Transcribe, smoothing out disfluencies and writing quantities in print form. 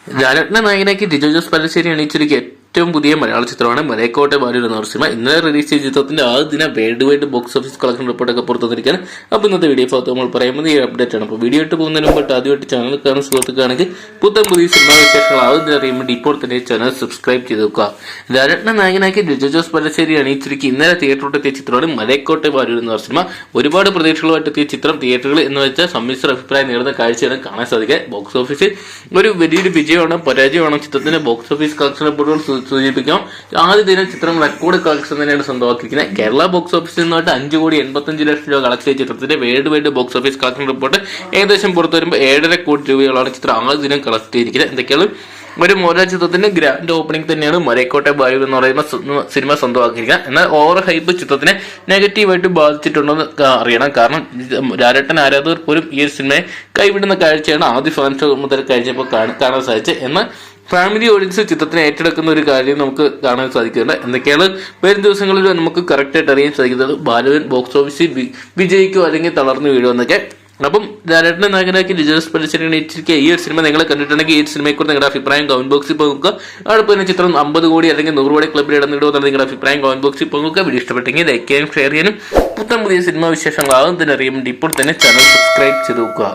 ലാലേട്ടനെ നായകനാക്കി ജിജോ ജോസ് പല്ലശ്ശേരി അണിയിച്ചൊരുക്കിയ ഏറ്റവും പുതിയ മലയാള ചിത്രമാണ് മലയക്കോട്ടെ ബാലൂർ എന്ന സിനിമ. ഇന്നലെ റിലീസ് ചെയ്ത ചിത്രത്തിന്റെ ആദ്യ ദിന world wide box office collection റിപ്പോർട്ടൊക്കെ പുറത്തുവന്നിരിക്കുകയാണ്. അപ്പോൾ ഇന്നത്തെ വീഡിയോ ഭാഗത്ത് നമ്മൾ പറയുന്നത് ഈ അപ്ഡേറ്റ് ആണ്. അപ്പോൾ വീഡിയോ ഇട്ട് പോകുന്നതിന് മുമ്പ് ആദ്യമായിട്ട് ചാനൽ കാണുന്ന സുഹൃത്തുക്കാണെങ്കിൽ പുതിയ സിനിമാ വിശേഷങ്ങൾ ആദ്യം ദിനം അറിയാൻ വേണ്ടി ഇപ്പോൾ തന്നെ ചാനൽ സബ്സ്ക്രൈബ് ചെയ്ത് വെക്കുക. ലാലേട്ടനെ നായകനാക്കി ജിജോ ജോസ് പല്ലശ്ശേരി അണിയിച്ചൊരുക്കി ഇന്നലെ തിയേറ്ററിലെത്തിയ ചിത്രമാണ് മലയക്കോട്ടെ ബാലൂർ എന്ന സിനിമ. ഒരുപാട് പ്രതീക്ഷകളുമായിട്ട് എത്തിയ ചിത്രം തിയേറ്ററുകളിൽ എന്ന് വെച്ചാൽ സമ്മിശ്ര അഭിപ്രായം നേടുന്ന കാഴ്ചയാണ് കാണാൻ സാധിക്കുക. ബോക്സ് ഓഫീസിൽ ഒരു വലിയൊരു വിജയമാണ് പരാജയമാണ് ചിത്രത്തിന്റെ ബോക്സ് ഓഫീസ് കളക്ഷൻ റിപ്പോർട്ടുകൾ സൂചിപ്പിക്കാം. ആദ്യ ദിനം ചിത്രം റെക്കോർഡ് കളക്ഷൻ തന്നെയാണ് സ്വന്തമാക്കിയിരിക്കുന്നത്. കേരള ബോക്സ് ഓഫീസിൽ നിന്നായിട്ട് 5,85,00,000 രൂപ കളക്ട് ചെയ്ത ചിത്രത്തിന്റെ world wide box office collection report ഏകദേശം പുറത്തു വരുമ്പോൾ 7.5 കോടി രൂപയോളാണ് ചിത്രം ആദ്യ ദിനം കളക്ട് ചെയ്തിരിക്കുന്നത്. എന്തൊക്കെയാണ് ഒരു മോഹൻലാൽ ചിത്രത്തിന്റെ ഗ്രാൻഡ് ഓപ്പണിംഗ് തന്നെയാണ് മലയക്കോട്ടെ ബാലൂർ എന്ന് പറയുന്ന സിനിമ സ്വന്തമാക്കിയിരിക്കുന്നത്. എന്നാൽ ഓവർ ഹൈപ്പ് ചിത്രത്തിനെ നെഗറ്റീവായിട്ട് ബാധിച്ചിട്ടുണ്ടെന്ന് അറിയണം. കാരണം ലാലേട്ടൻ ആരാധകർ പോലും ഈ ഒരു സിനിമയെ കൈവിടുന്ന കാഴ്ചയാണ് ആദ്യ ഫാൻസ് മുതൽ കഴിഞ്ഞപ്പോൾ കാണാൻ സാധിച്ചത്. എന്നാൽ ഫാമിലി ഓഡിയൻസ് ചിത്രത്തിനെ ഏറ്റെടുക്കുന്ന ഒരു കാര്യം നമുക്ക് കാണാൻ സാധിക്കുന്നുണ്ട്. എന്തൊക്കെയാണ് വരും ദിവസങ്ങളിൽ നമുക്ക് കറക്റ്റായിട്ട് അറിയാൻ സാധിക്കുന്നത് ബാലുവിൻ ബോക്സ് ഓഫീസിൽ വിജയിക്കുമോ അല്ലെങ്കിൽ തളർന്നു വീഴുമെന്നൊക്കെ. അപ്പം ലാലേട്ടനെ നായകനാക്കി ജിജോ ജോസ് പല്ലശ്ശേരി അണിയിച്ചിരിക്കുക ഈ ഒരു സിനിമ നിങ്ങൾ കണ്ടിട്ടുണ്ടെങ്കിൽ ഈ ഒരു സിനിമയെക്കുറിച്ച് നിങ്ങളുടെ അഭിപ്രായം കമന്റ് ബോക്സിൽ പോകുക. അടുപ്പ് തന്നെ ചിത്രം 50 കോടി അല്ലെങ്കിൽ 100 കോടി ക്ലബിൽ ഇടന്നിടുമെന്നാണ് നിങ്ങളുടെ അഭിപ്രായം കമന്റ് ബോക്സിൽ പോകുക. വീഡിയോ ഇഷ്ടപ്പെട്ടെങ്കിൽ ലൈക്ക് ചെയ്യാനും ഷെയർ ചെയ്യാനും പുതിയ സിനിമാ വിശേഷങ്ങൾ ആകും തന്നെ അറിയാൻ വേണ്ടി ഇപ്പോൾ തന്നെ ചാനൽ സബ്സ്ക്രൈബ് ചെയ്ത് നോക്കുക.